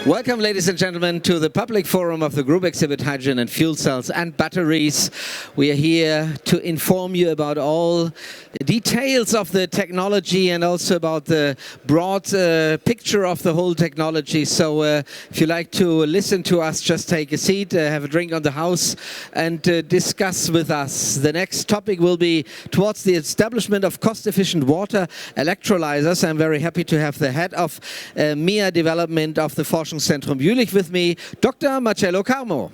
Welcome, ladies and gentlemen, to the public forum of the group exhibit Hydrogen and Fuel Cells and Batteries. We are here to inform you about all the details of the technology and also about the broad picture of the whole technology. So if you like to listen to us, just take a seat, have a drink on the house and discuss with us. The next topic will be towards the establishment of cost-efficient water electrolyzers. I'm very happy to have the head of MIA development of the Forschungszentrum Jülich with me, Dr. Marcelo Carmo.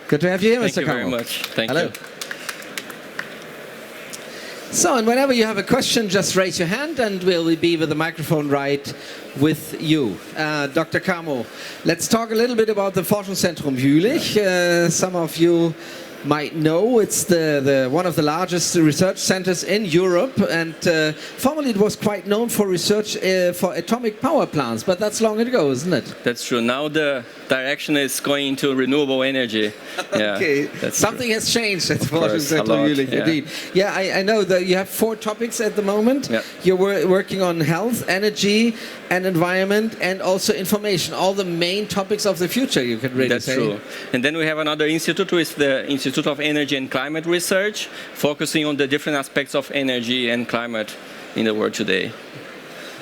Good to have you here, Mr. Carmo. Thank you very much. Thank Hello. you. So, and whenever you have a question, just raise your hand and we'll be with the microphone right with you. Dr. Carmo, let's talk a little bit about the Forschungszentrum Jülich. Some of you might know it's one of the largest research centers in Europe, and formerly it was quite known for research for atomic power plants, but that's long ago, isn't it? That's true. Now the direction is going into renewable energy. Yeah, okay, something has changed at the Forschungszentrum Jülich, indeed. Yeah, I know that you have 4 topics at the moment. Yeah. You're working on health, energy, and environment, and also information. All the main topics of the future, you can really say. That's true. And then we have another institute, which is the Institute of Energy and Climate Research, focusing on the different aspects of energy and climate in the world today.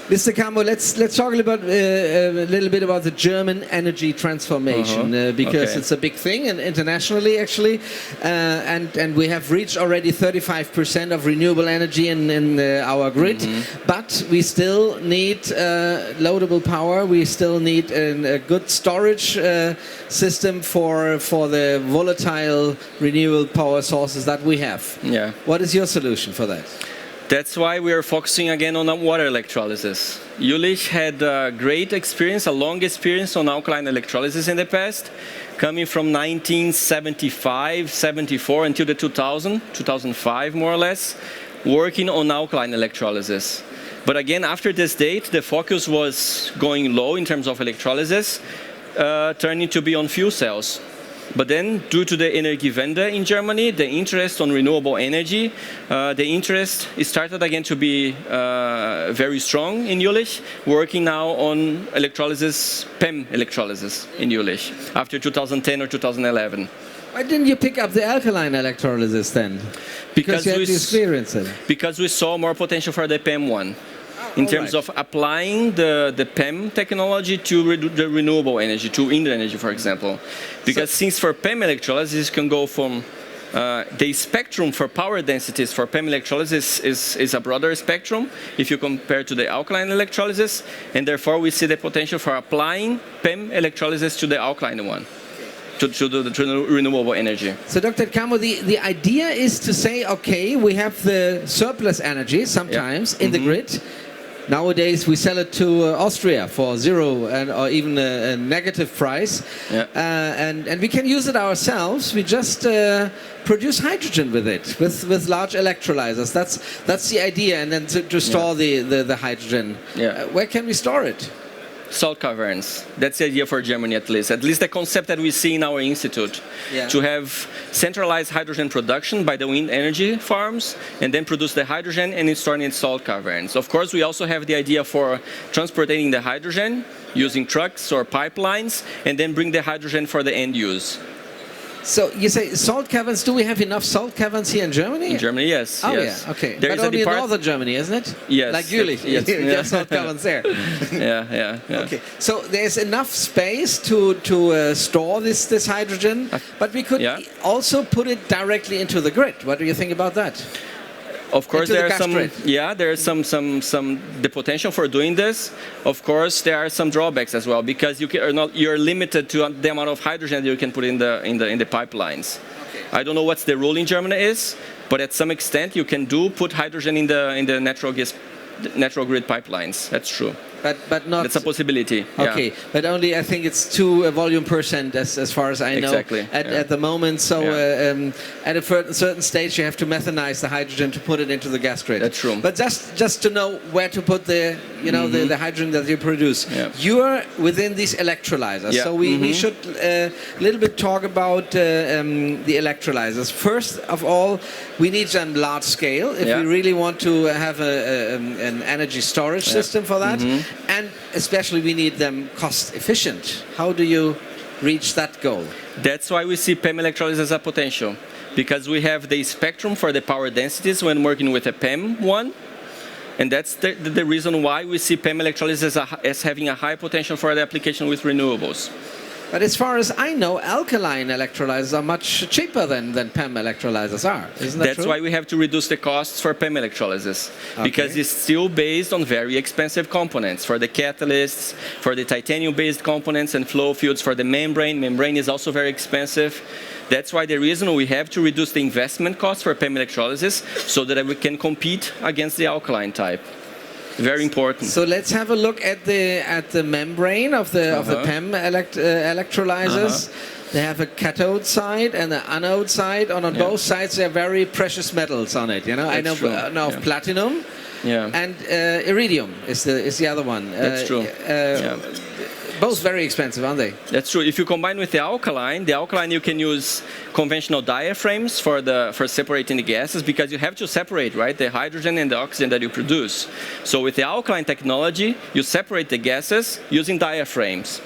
Mr. Carmo, let's talk a little bit about the German energy transformation, because it's a big thing, and internationally actually, and we have reached already 35% of renewable energy in our grid, but we still need loadable power. We still need a good storage system for the volatile renewable power sources that we have. Yeah. What is your solution for that? That's why we are focusing again on water electrolysis. Jülich had a great experience, a long experience on alkaline electrolysis in the past, coming from 1975, 74 until the 2005 more or less, working on alkaline electrolysis. But again, after this date, the focus was going low in terms of electrolysis, turning to be on fuel cells. But then, due to the Energiewende in Germany, the interest on renewable energy, the interest started again to be very strong in Jülich, working now on electrolysis, PEM electrolysis in Jülich, after 2010 or 2011. Why didn't you pick up the alkaline electrolysis then? Because you had the experience in. Because we saw more potential for the PEM one. In terms of applying the PEM technology to the renewable energy, to wind energy, for example. Because since for PEM electrolysis can go from the spectrum for power densities for PEM electrolysis is a broader spectrum if you compare to the alkaline electrolysis, and therefore we see the potential for applying PEM electrolysis to the alkaline one. To the renewable energy. So, Dr. Carmo, the idea is to say, okay, we have the surplus energy sometimes in the grid. Nowadays, we sell it to Austria for zero or even a negative price, and we can use it ourselves. We just produce hydrogen with it, with large electrolyzers. That's the idea, and then to store the hydrogen. Where can we store it? Salt caverns. That's the idea for Germany, at least the concept that we see in our institute, to have centralized hydrogen production by the wind energy farms and then produce the hydrogen and store it in salt caverns. Of course, we also have the idea for transporting the hydrogen using trucks or pipelines and then bring the hydrogen for the end use. So you say salt caverns, do we have enough salt caverns here in Germany? In Germany, yes. Oh yes. Yeah, okay. There but only in northern Germany, isn't it? Yes. Like Jülich, yes. you have salt caverns there. Yeah. Okay, so there's enough space to store this hydrogen, but we could also put it directly into the grid. What do you think about that? Of course, there are some. There is some the potential for doing this. Of course, there are some drawbacks as well because you're limited to the amount of hydrogen that you can put in the pipelines. Okay. I don't know what the rule in Germany is, but at some extent you can put hydrogen in the natural grid pipelines. That's true. But not. That's a possibility. Okay, but only I think it's 2 volume % as far as I know. Exactly. At the moment, so at a certain stage you have to methanize the hydrogen to put it into the gas grid. That's true. But just to know where to put the the hydrogen that you produce. You're within these electrolyzers, so we should a little bit talk about the electrolyzers. First of all, we need them large scale if we really want to have an energy storage system for that. and especially we need them cost efficient. How do you reach that goal? That's why we see PEM electrolysis as a potential, because we have the spectrum for the power densities when working with a PEM one, and that's the reason why we see PEM electrolysis as having a high potential for the application with renewables. But as far as I know, alkaline electrolyzers are much cheaper than PEM electrolyzers are. Isn't that That's true? why we have to reduce the costs for PEM electrolysis, Okay. because it's still based on very expensive components for the catalysts, for the titanium-based components and flow fields for the membrane. Membrane is also very expensive. That's why the reason we have to reduce the investment costs for PEM electrolysis so that we can compete against the alkaline type. Very important. So let's have a look at the membrane of the PEM electrolyzers. They have a cathode side and an anode side, and on both sides there are very precious metals on it. You know, I know of platinum, and iridium is the other one. That's true. Both very expensive, aren't they? That's true. If you combine with the alkaline you can use conventional diaphragms for separating the gases, because you have to separate, right, the hydrogen and the oxygen that you produce. So with the alkaline technology, you separate the gases using diaphragms.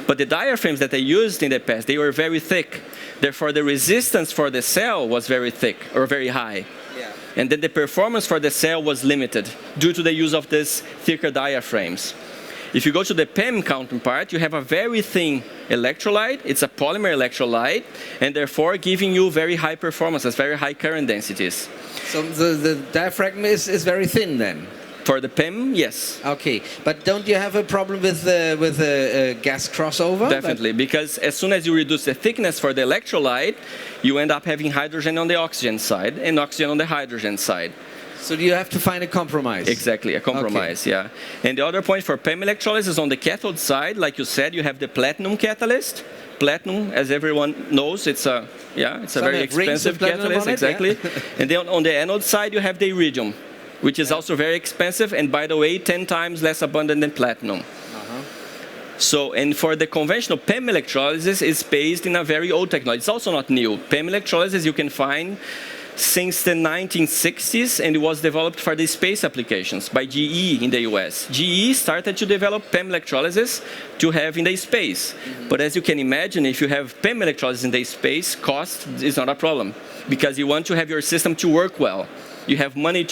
But the diaphragms that they used in the past, they were very thick. Therefore, the resistance for the cell was very thick or very high. Yeah. And then the performance for the cell was limited due to the use of these thicker diaphragms. If you go to the PEM counterpart, you have a very thin electrolyte. It's a polymer electrolyte, and therefore giving you very high performances, very high current densities. So the diaphragm is very thin then? For the PEM, yes. Okay, but don't you have a problem with the gas crossover? Definitely, because as soon as you reduce the thickness for the electrolyte, you end up having hydrogen on the oxygen side and oxygen on the hydrogen side. So you have to find a compromise. Exactly, a compromise, yeah. And the other point for PEM electrolysis on the cathode side, like you said, you have the platinum catalyst. Platinum, as everyone knows, it's a very expensive catalyst, exactly. And then on the anode side, you have the iridium, which is also very expensive, and by the way, 10 times less abundant than platinum. So, and for the conventional PEM electrolysis, it's based in a very old technology. It's also not new. PEM electrolysis you can find since the 1960s, and it was developed for the space applications by GE in the US. GE started to develop PEM electrolysis to have in the space. But as you can imagine, if you have PEM electrolysis in the space, cost is not a problem, because you want to have your system to work well. You have money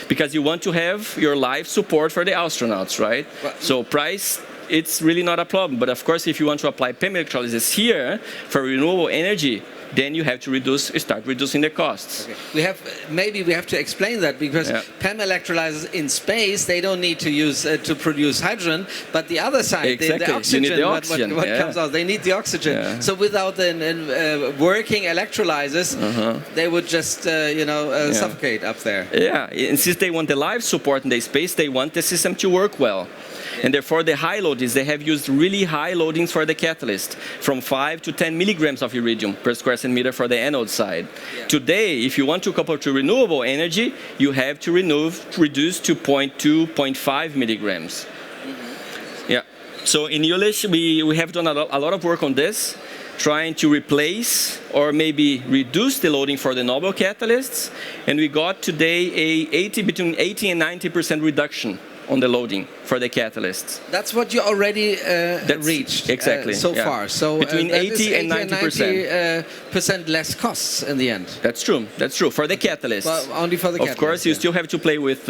because you want to have your life support for the astronauts, right? So price, it's really not a problem. But of course, if you want to apply PEM electrolysis here for renewable energy, then you have to start reducing the costs. Okay. Maybe we have to explain that, because PEM electrolyzers in space, they don't need to use to produce hydrogen, but the other side, the oxygen, you need the oxygen. What comes out, they need the oxygen. So without the working electrolyzers, they would just suffocate up there. Yeah, and since they want the life support in the space, they want the system to work well. And therefore, the high loadings, they have used really high loadings for the catalyst, from 5 to 10 milligrams of iridium per square centimeter for the anode side. Today, if you want to couple to renewable energy, you have to reduce to 0.2, 0.5 milligrams. Yeah. So in Jülich, we have done a lot of work on this, trying to replace or maybe reduce the loading for the noble catalysts, and we got today between 80 and 90% reduction on the loading for the catalysts. That's what you already reached exactly so far. So between 80 and 90% less costs in the end. That's true. That's true for the catalysts. Well, only for the catalysts. Of course, you still have to play with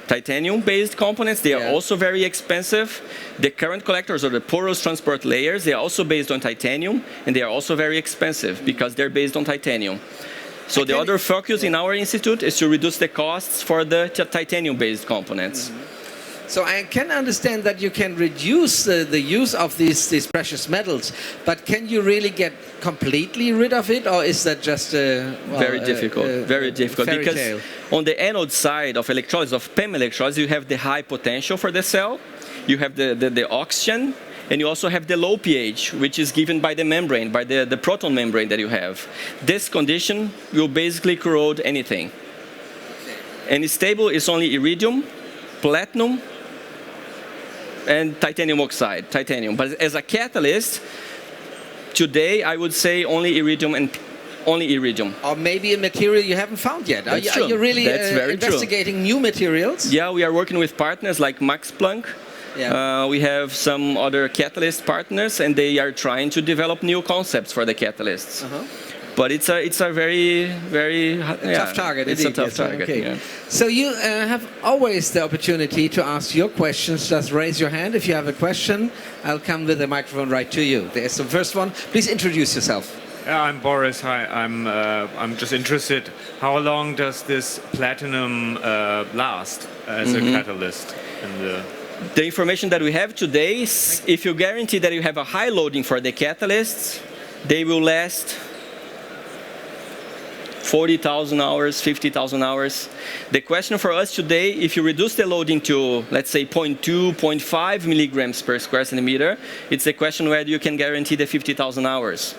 titanium-based components. They are also very expensive. The current collectors or the porous transport layers, they are also based on titanium, and they are also very expensive because they're based on titanium. So the other focus in our institute is to reduce the costs for the titanium-based components. So I can understand that you can reduce the use of these precious metals, but can you really get completely rid of it, or is that just very difficult? Very difficult, because on the anode side of electrolysis, of PEM electrolysis, you have the high potential for the cell, you have the oxygen, and you also have the low pH, which is given by the membrane, by the proton membrane that you have. This condition will basically corrode anything. And stable is only iridium, platinum, and titanium oxide, titanium. But as a catalyst, today I would say only iridium and only iridium. Or maybe a material you haven't found yet. Are you really investigating new materials? Yeah, we are working with partners like Max Planck Yeah. We have some other catalyst partners, and they are trying to develop new concepts for the catalysts. But it's a very tough target. It's indeed. a tough target. Okay. Yeah. So you have always the opportunity to ask your questions. Just raise your hand if you have a question. I'll come with the microphone right to you. There's the first one. Please introduce yourself. Yeah, I'm Boris. Hi, I'm just interested. How long does this platinum last as a catalyst? The information that we have today is if you guarantee that you have a high loading for the catalysts, they will last 40,000 hours, 50,000 hours. The question for us today, if you reduce the loading to, let's say, 0.2, 0.5 milligrams per square centimeter, it's a question whether you can guarantee the 50,000 hours.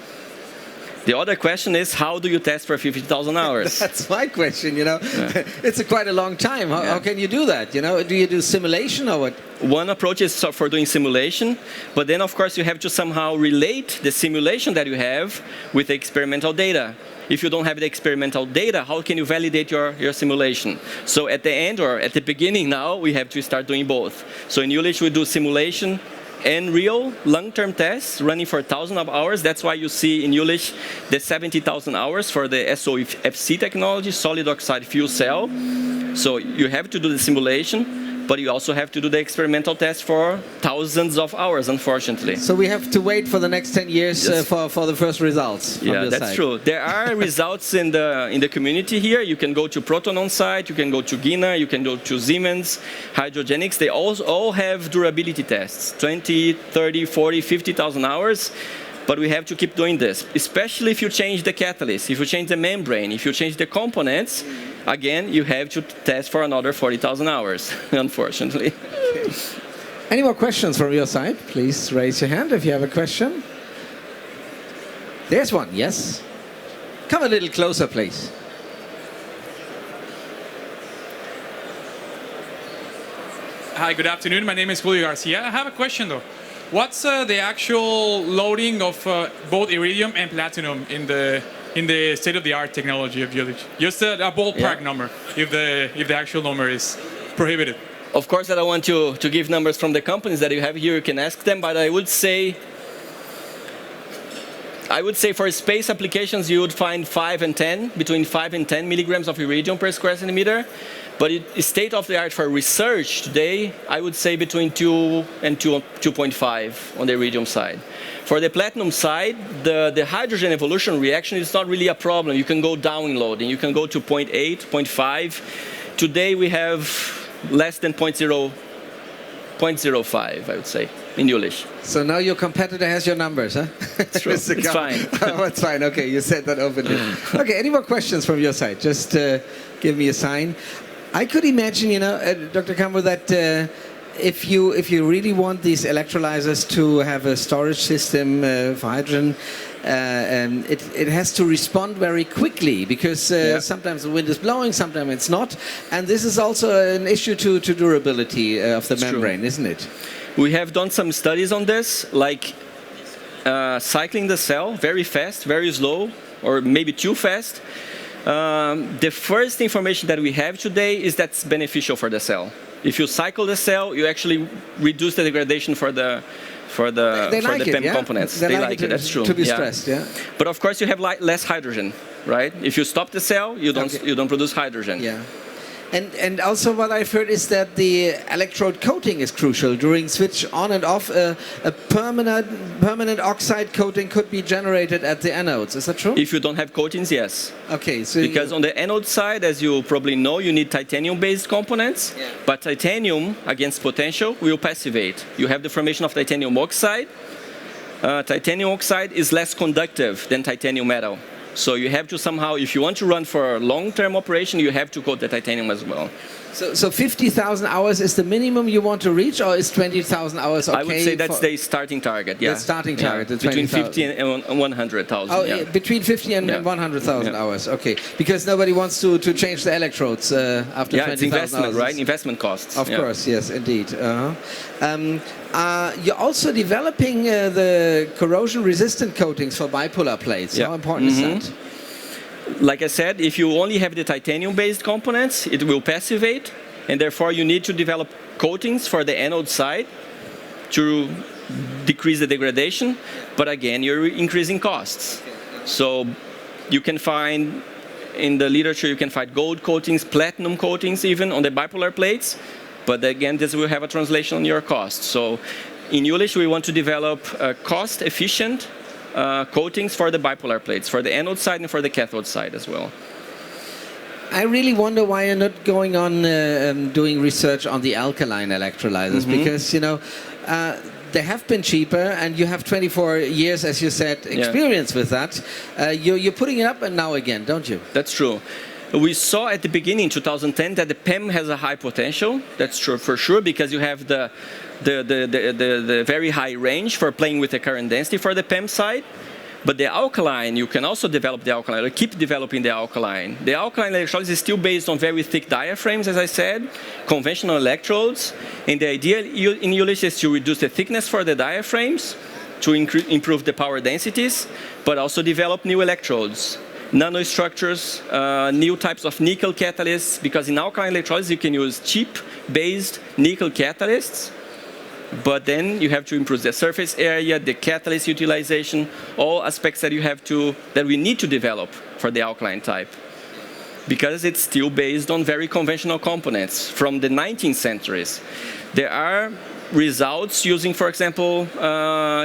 The other question is, how do you test for 50,000 hours? That's my question, you know. Yeah. It's quite a long time. How can you do that? You know, do you do simulation or what? One approach is for doing simulation, but then of course you have to somehow relate the simulation that you have with the experimental data. If you don't have the experimental data, how can you validate your simulation? So at the end or at the beginning now, we have to start doing both. So in Jülich we do simulation and real long-term tests running for thousands of hours. That's why you see in Jülich the 70,000 hours for the SOFC technology, solid oxide fuel cell. So you have to do the simulation, but you also have to do the experimental test for thousands of hours, unfortunately. So we have to wait for the next 10 years for the first results. Yeah, that's true. There are results in the community here. You can go to Proton on site, you can go to Gina, you can go to Siemens, Hydrogenics. They all have durability tests, 20, 30, 40, 50,000 hours. But we have to keep doing this, especially if you change the catalyst, if you change the membrane, if you change the components. Again, you have to test for another 40,000 hours, unfortunately. Okay. Any more questions from your side? Please raise your hand if you have a question. There's one, yes. Come a little closer, please. Hi, good afternoon. My name is Julio Garcia. I have a question though. What's the actual loading of both iridium and platinum in the state-of-the-art technology of Jülich? Just a ballpark number, if the actual number is prohibited. Of course, I don't want to give numbers from the companies that you have here. You can ask them, but I would say for space applications, you would find 5 and 10, between 5 and 10 milligrams of iridium per square centimeter. But state-of-the-art for research today, I would say between 2 and 2.5 on the iridium side. For the platinum side, the hydrogen evolution reaction is not really a problem. You can go down in loading. You can go to 0.8, 0.5. Today we have less than 0.05, I would say, in Jülich. So now your competitor has your numbers, huh? It's true. It's fine. Oh, it's fine. Okay, you said that openly. Okay, any more questions from your side? Just give me a sign. I could imagine, you know, Dr. Carmo, that if you really want these electrolyzers to have a storage system for hydrogen, it has to respond very quickly because sometimes the wind is blowing, sometimes it's not. And this is also an issue to durability of the membrane, isn't it? We have done some studies on this, like cycling the cell very fast, very slow, or maybe too fast. The first information that we have today is that's beneficial for the cell. If you cycle the cell, you actually reduce the degradation for the PEM components. They like it. That's true. To be stressed, yeah. But of course, you have less hydrogen, right? If you stop the cell, you don't produce hydrogen. Yeah. And also what I've heard is that the electrode coating is crucial. During switch on and off, a permanent oxide coating could be generated at the anodes. Is that true? If you don't have coatings, yes. Okay. So because on the anode side, as you probably know, you need titanium-based components. Yeah. But titanium, against potential, will passivate. You have the formation of titanium oxide. Titanium oxide is less conductive than titanium metal. So you have to somehow, if you want to run for a long-term operation, you have to coat the titanium as well. So 50,000 hours is the minimum you want to reach, or is 20,000 hours okay? I would say that's the starting target, yeah. The starting target, the between 50 and 100,000, Oh, between 50 and 100,000 hours, okay. Because nobody wants to change the electrodes after 20,000 hours. Yeah, it's investment, right? Investment costs. Of course, yes, indeed. You're also developing the corrosion-resistant coatings for bipolar plates. How important is that? Like I said, if you only have the titanium-based components, it will passivate, and therefore you need to develop coatings for the anode side to decrease the degradation, but again, you're increasing costs. So you can find, in the literature, you can find gold coatings, platinum coatings even on the bipolar plates, but again, this will have a translation on your costs. So in Jülich, we want to develop cost-efficient coatings for the bipolar plates, for the anode side and for the cathode side as well. I really wonder why you're not going on doing research on the alkaline electrolyzers, because, you know, they have been cheaper, and you have 24 years, as you said, experience with that. You're putting it up and now again, don't you? That's true. We saw at the beginning, 2010, that the PEM has a high potential. That's true for sure, because you have the very high range for playing with the current density for the PEM side. But the alkaline, you can also develop the alkaline, or keep developing the alkaline. The alkaline electrolysis is still based on very thick diaphragms, as I said, conventional electrodes. And the idea in Jülich is to reduce the thickness for the diaphragms, to improve the power densities, but also develop new electrodes, nanostructures, new types of nickel catalysts, because in alkaline electrolysis you can use chip-based nickel catalysts, but then you have to improve the surface area, the catalyst utilization, all aspects that we need to develop for the alkaline type, because it's still based on very conventional components from the 19th centuries. There are results using, for example,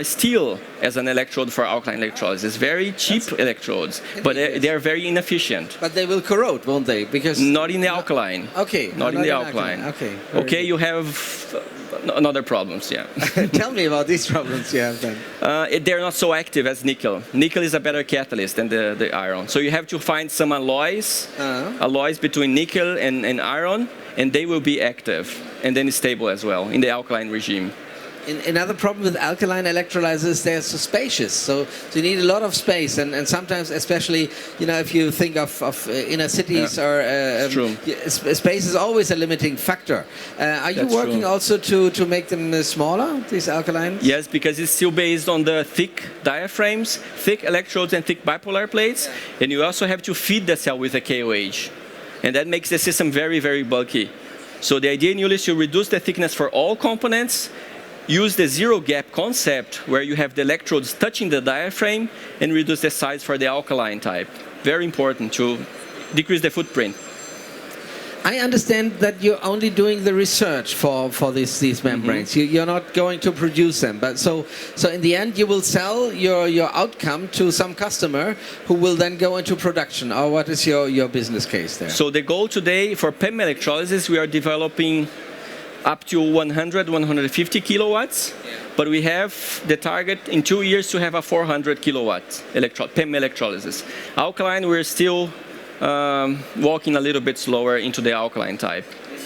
steel as an electrode for alkaline electrolysis. Very cheap electrodes, but they are very inefficient. But they will corrode, won't they? Because not in the alkaline. Okay. Not in the alkaline. Okay. Okay, you have other problems, yeah. Tell me about these problems you have then. They're not so active as nickel. Nickel is a better catalyst than the iron. So you have to find some alloys between nickel and iron, and they will be active and then stable as well in the alkaline regime. Another problem with alkaline electrolyzers, they're so spacious, so you need a lot of space, and sometimes, especially, you know, if you think of inner cities, or space is always a limiting factor. Are you working also to make them smaller, these alkalines? Yes, because it's still based on the thick diaphragms, thick electrodes and thick bipolar plates, and you also have to feed the cell with a KOH, and that makes the system very, very bulky. So the idea in Jülich is to reduce the thickness for all components, use the zero gap concept where you have the electrodes touching the diaphragm, and reduce the size for the alkaline type. Very important to decrease the footprint. I understand that you're only doing the research for these membranes. You're not going to produce them, but so in the end you will sell your outcome to some customer who will then go into production. Or what is your business case there? So the goal today for PEM electrolysis, we are developing up to 150 kilowatts, but we have the target in 2 years to have a 400 kilowatt PEM electrolysis. Alkaline, we're still walking a little bit slower into the alkaline type.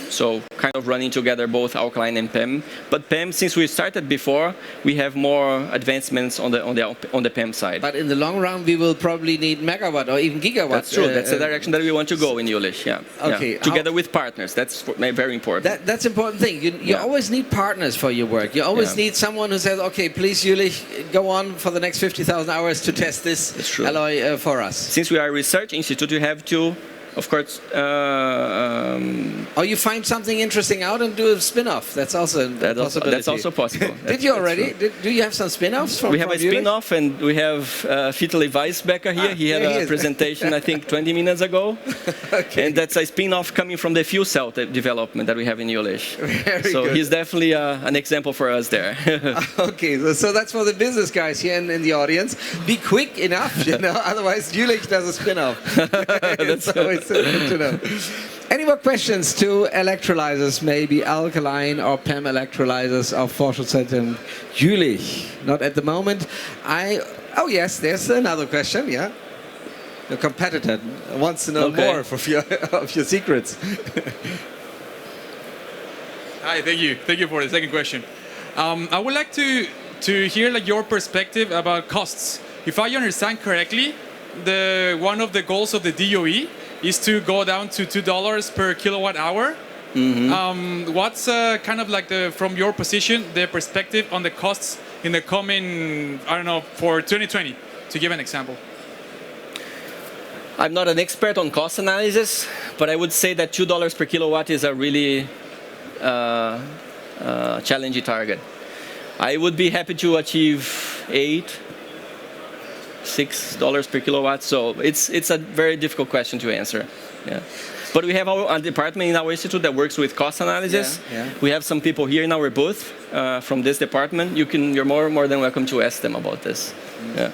So kind of running together both alkaline and PEM. But PEM, since we started before, we have more advancements on the PEM side. But in the long run, we will probably need megawatt or even gigawatts. That's true. That's the direction that we want to go in Jülich. Yeah. Okay. Yeah. Together with partners. That's very important. That's important thing. You always need partners for your work. You always need someone who says, "Okay, please, Jülich, go on for the next 50,000 hours to test this alloy for us." Since we are a research institute, you have to, of course. Or you find something interesting out and do a spin-off. That's also a possibility. That's also possible. Did you already? Do you have some spin-offs from? We have a spin-off, and we have Vitaly Weisbecker here. He had a presentation, I think, 20 minutes ago. Okay. And that's a spin-off coming from the fuel cell development that we have in Jülich. So he's definitely an example for us there. Okay, so that's for the business guys here in the audience. Be quick enough, you know. Otherwise, Jülich does a spin-off. That's always good to know. Any more questions to electrolyzers, maybe alkaline or PEM electrolyzers of Forschungszentrum Jülich? Not at the moment. Oh yes, there's another question, yeah. Your competitor wants to know more of your secrets. Hi, thank you. Thank you for the second question. I would like to hear like your perspective about costs. If I understand correctly, one of the goals of the DOE is to go down to $2 per kilowatt hour. What's kind of like from your position, the perspective on the costs in the coming, I don't know, for 2020, to give an example? I'm not an expert on cost analysis, but I would say that $2 per kilowatt is a really challenging target. I would be happy to achieve $6 per kilowatt. So it's a very difficult question to answer. Yeah. But we have a department in our institute that works with cost analysis. Yeah, yeah. We have some people here in our booth from this department. You're more than welcome to ask them about this. Yeah.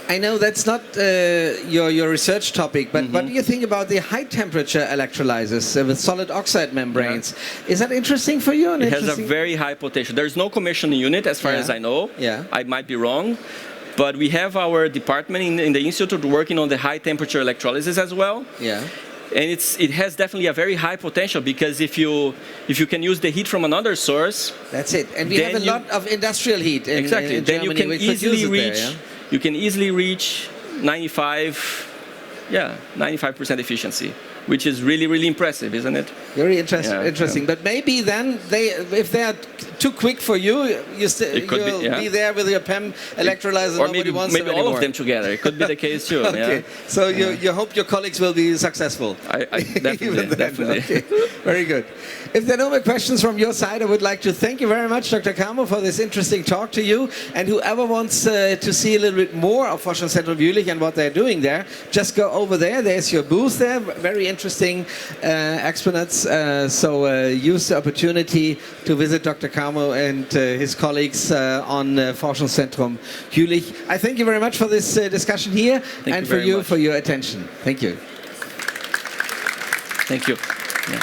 I know that's not your research topic, but what do you think about the high temperature electrolyzers with solid oxide membranes? Yeah. Is that interesting for you? It has a very high potential. There's no commissioning unit as far as I know. Yeah. I might be wrong. But we have our department in the institute working on the high temperature electrolysis as well. Yeah. And it has definitely a very high potential, because if you can use the heat from another source, that's it. And we have a lot of industrial heat in, exactly. in then Germany. you can easily reach you can easily reach 95% efficiency, which is really impressive, isn't it? Very interesting. But maybe then if they are too quick for you, you'll be there with your PEM electrolyzer. Or maybe all of them together. It could be the case too. Okay. Yeah. So you hope your colleagues will be successful. Definitely. Okay. Very good. If there are no more questions from your side, I would like to thank you very much, Dr. Carmo, for this interesting talk to you. And whoever wants to see a little bit more of Forschungszentrum Jülich and what they're doing there, just go over there. There's your booth there. Very interesting exponents. So use the opportunity to visit Dr. Carmo and his colleagues on Forschungszentrum Jülich. I thank you very much for this discussion here, and for your attention. Thank you. Thank you. Yeah.